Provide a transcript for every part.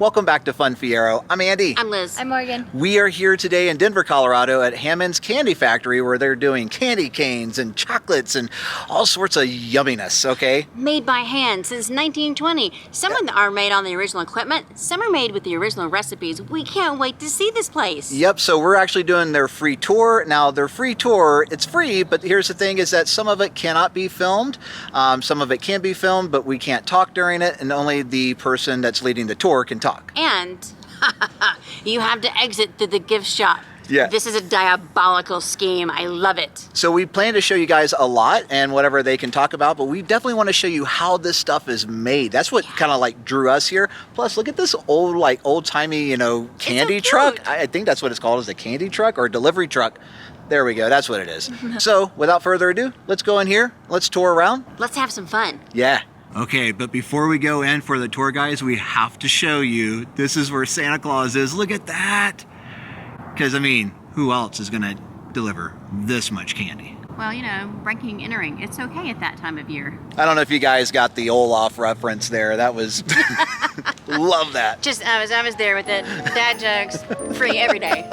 Welcome back to Fun Fiero. I'm Andy. I'm Liz. I'm Morgan. We are here today in Denver, Colorado at Hammond's Candy Factory where they're doing candy canes and chocolates and all sorts of yumminess, okay? Made by hand since 1920. Some of them are made on the original equipment. Some are made with the original recipes. We can't wait to see this place. Yep, so we're actually doing their free tour. Now, their free tour, it's free, but here's the thing is that some of it cannot be filmed. Some of it can be filmed, but we can't talk during it, and only the person that's leading the tour can talk. And you have to exit through the gift shop. Yeah. This is a diabolical scheme. I love it. So we plan to show you guys a lot and whatever they can talk about, but we definitely want to show you how this stuff is made. That's what kind of like drew us here. Plus, look at this old, like old-timey, you know, candy truck. I think that's what it's called, is a candy truck or a delivery truck. There we go. That's what it is. So without further ado, let's go in here. Let's tour around. Let's have some fun. Yeah. Okay, but before we go in for the tour, guys, we have to show you, this is where Santa Claus is. Look at that. Because, I mean, who else is going to deliver this much candy? Well, you know, ranking entering. It's okay at that time of year. I don't know if you guys got the Olaf reference there. That was, love that. Just, I was there with it. Dad jokes, free every day.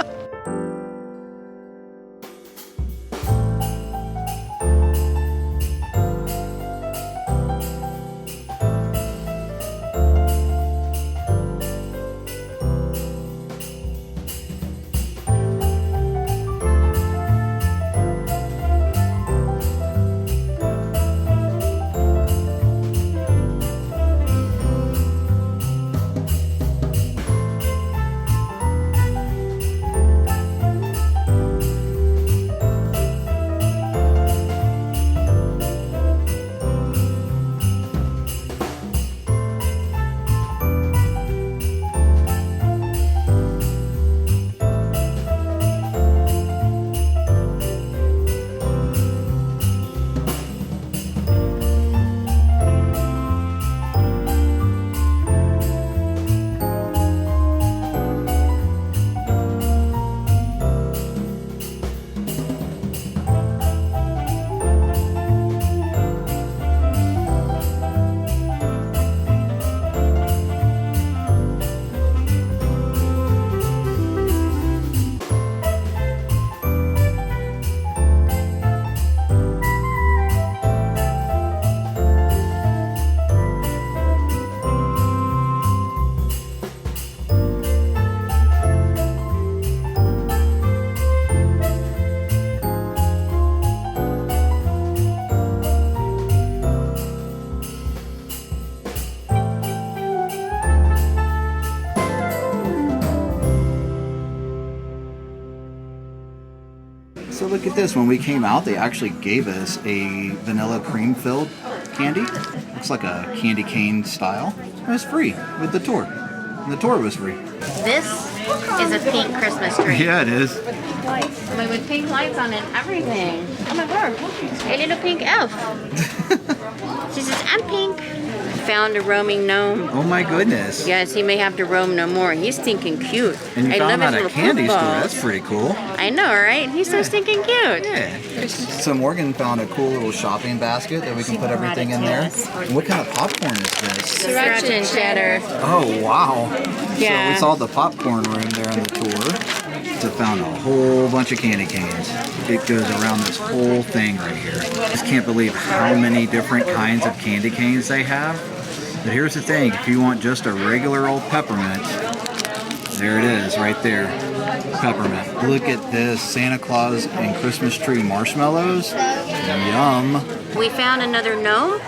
So look at this, when we came out, they actually gave us a vanilla cream filled candy. Looks like a candy cane style. It was free with the tour. And the tour was free. This is a pink Christmas tree. Yeah, it is. I mean, with pink lights on it and everything. Oh my god, a little pink elf. She says, I'm pink. Found a roaming gnome. Oh my goodness. Yes, he may have to roam no more. He's stinking cute. And you I found love that his at a little candy store. football. That's pretty cool. I know, right? He's so stinking cute. Yeah. So Morgan found a cool little shopping basket that we can put everything in there. And what kind of popcorn is this? Sriracha and cheddar. Oh, wow. Yeah. So we saw the popcorn room there on the tour. So found a whole bunch of candy canes. It goes around this whole thing right here. I just can't believe how many different kinds of candy canes they have. But here's the thing, if you want just a regular old peppermint, there it is right there, peppermint. Look at this, Santa Claus and Christmas tree marshmallows. Yum. We found another gnome.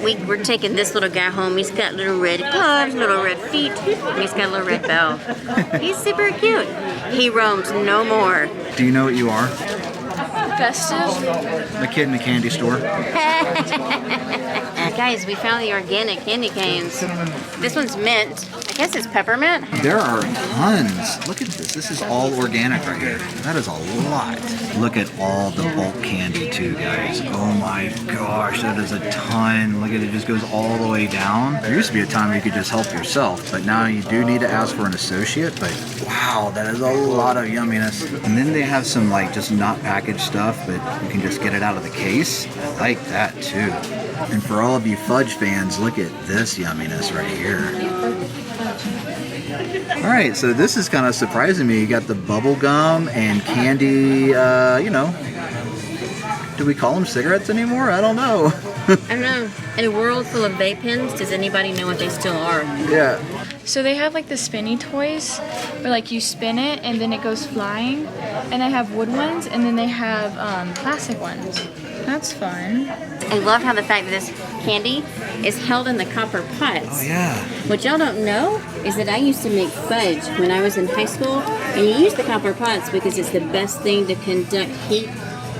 We're taking this little guy home. He's got little red gloves, little red feet, and he's got a little red bell. He's super cute. He roams no more. Do you know what you are? Festive. A kid in a candy store. Guys, we found the organic candy canes. This one's mint. I guess it's peppermint. There are tons. Look at this. This is all organic right here. That is a lot. Look at all the bulk candy too, guys. Oh my gosh, that is a ton. Look at it, just goes all the way down. There used to be a time where you could just help yourself, but now you do need to ask for an associate. But wow, that is a lot of yumminess. And then they have some like just not packaged stuff, but you can just get it out of the case. I like that too. And for all of you fudge fans, look at this yumminess right here. All right, so this is kind of surprising me. You got the bubble gum and candy, you know. Do we call them cigarettes anymore? I don't know. I don't know. In a world full of vape pens, does anybody know what they still are? Yeah. So they have like the spinny toys where like you spin it and then it goes flying. And they have wood ones and then they have plastic ones. That's fun. I love how the fact that this candy is held in the copper pots. Oh, yeah. What y'all don't know is that I used to make fudge when I was in high school, and you use the copper pots because it's the best thing to conduct heat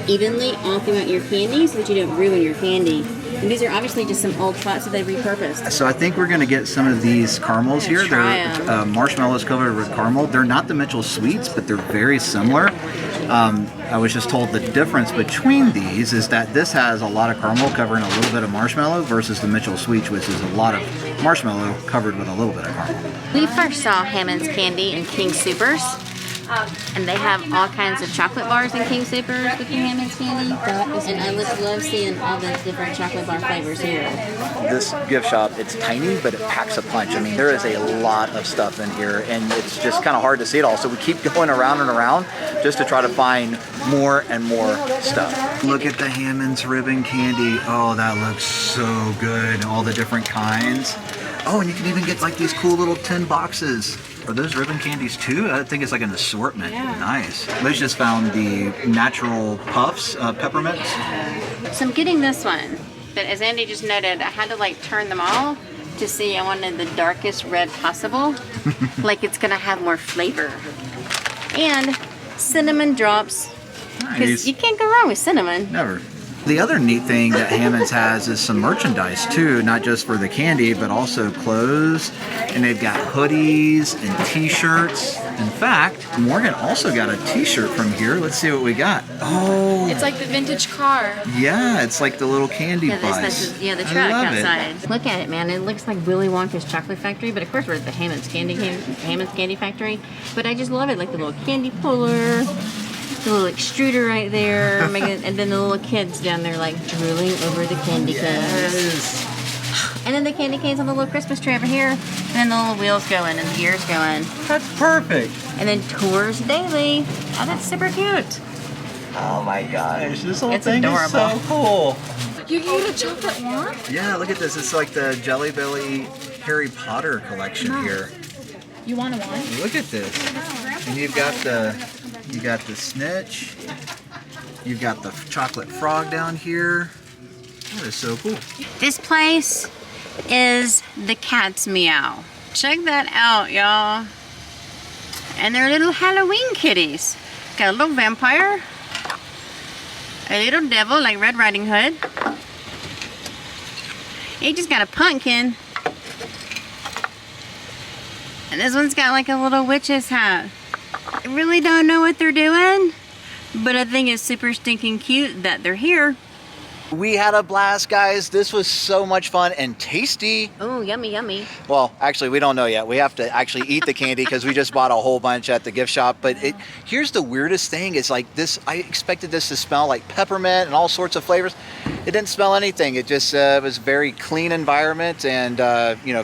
evenly all throughout your candy so that you don't ruin your candy. And these are obviously just some old pots that they repurposed. So I think we're going to get some of these caramels here. Try They're marshmallows covered with caramel. They're not the Mitchell Sweets, but they're very similar. I was just told the difference between these is that this has a lot of caramel covering a little bit of marshmallow versus the Mitchell Sweets, which is a lot of marshmallow covered with a little bit of caramel. We first saw Hammond's candy in King Soopers. And they have all kinds of chocolate bars in King Soopers with the Hammond's candy. And I just love seeing all the different chocolate bar flavors here. This gift shop, it's tiny, but it packs a punch. I mean, there is a lot of stuff in here, and it's just kind of hard to see it all. So we keep going around and around just to try to find more and more stuff. Look at the Hammond's ribbon candy. Oh, that looks so good. All the different kinds. Oh, and you can even get like these cool little tin boxes. Are those ribbon candies too? I think it's like an assortment. Yeah. Nice. Liz just found the natural puffs, peppermint. So I'm getting this one, but as Andy just noted, I had to like turn them all to see. I wanted the darkest red possible, like it's gonna have more flavor. And cinnamon drops, because Nice. you can't go wrong with cinnamon. Never. The other neat thing that Hammond's has is some merchandise too, not just for the candy, but also clothes. And they've got hoodies and t-shirts. In fact, Morgan also got a t-shirt from here. Let's see what we got. Oh, It's like the vintage car. yeah, it's like the little candy Yeah, bus. the I truck love it. outside. Look at it, man. It looks like Willy Wonka's chocolate factory, but of course we're at the Hammond's candy factory. But I just love it, like the little candy puller, the little extruder right there, and then the little kids down there like drooling over the candy canes. Yes. And then the candy canes on the little Christmas tree over here, and then the little wheels going and the gears going. That's perfect. And then tours daily. Oh, that's super cute. Oh my gosh, this whole It's thing adorable. is so cool. You get a chocolate one? Yeah, look at this. It's like the Jelly Belly Harry Potter collection here. You want a one? Look at this. And you got the snitch. You've got the chocolate frog down here. That is so cool. This place is the Cat's Meow. Check that out, y'all. And they're little Halloween kitties. Got a little vampire, a little devil like Red Riding Hood. He just got a pumpkin. And this one's got like a little witch's hat. I really don't know what they're doing, but I think it's super stinking cute that they're here. We had a blast, guys. This was so much fun and tasty. Oh, yummy, yummy. Well, actually, we don't know yet. We have to actually eat the candy because we just bought a whole bunch at the gift shop. But here's the weirdest thing. It's like this, I expected this to smell like peppermint and all sorts of flavors. It didn't smell anything. It just was very clean environment and,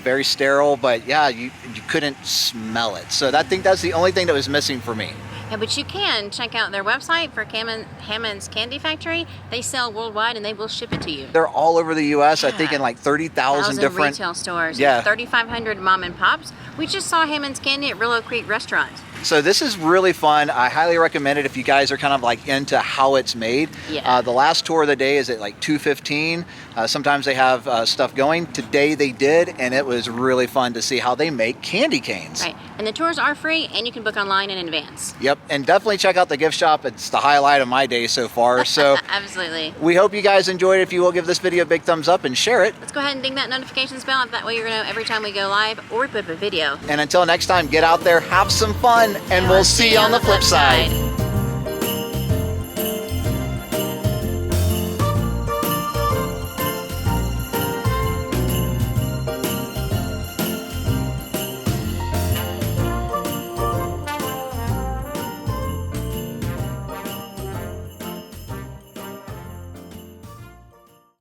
very sterile. But yeah, you couldn't smell it. So I think that's the only thing that was missing for me. Yeah, but you can check out their website for Hammond's Candy Factory. They sell worldwide and they will ship it to you. They're all over the U.S. I think in like 30,000 different retail stores. Yeah. 3,500 mom and pops. We just saw Hammond's Candy at Willow Creek Restaurant. So this is really fun. I highly recommend it if you guys are kind of like into how it's made. Yeah. The last tour of the day is at like 2:15. Sometimes they have stuff going. Today they did, and it was really fun to see how they make candy canes. Right. And the tours are free and you can book online in advance. Yep, and definitely check out the gift shop. It's the highlight of my day so far. So Absolutely. we hope you guys enjoyed it. If you will, give this video a big thumbs up and share it. Let's go ahead and ding that notifications bell. That way you're going to know every time we go live or we put up a video. And until next time, get out there, have some fun, and we'll see you on the flip side.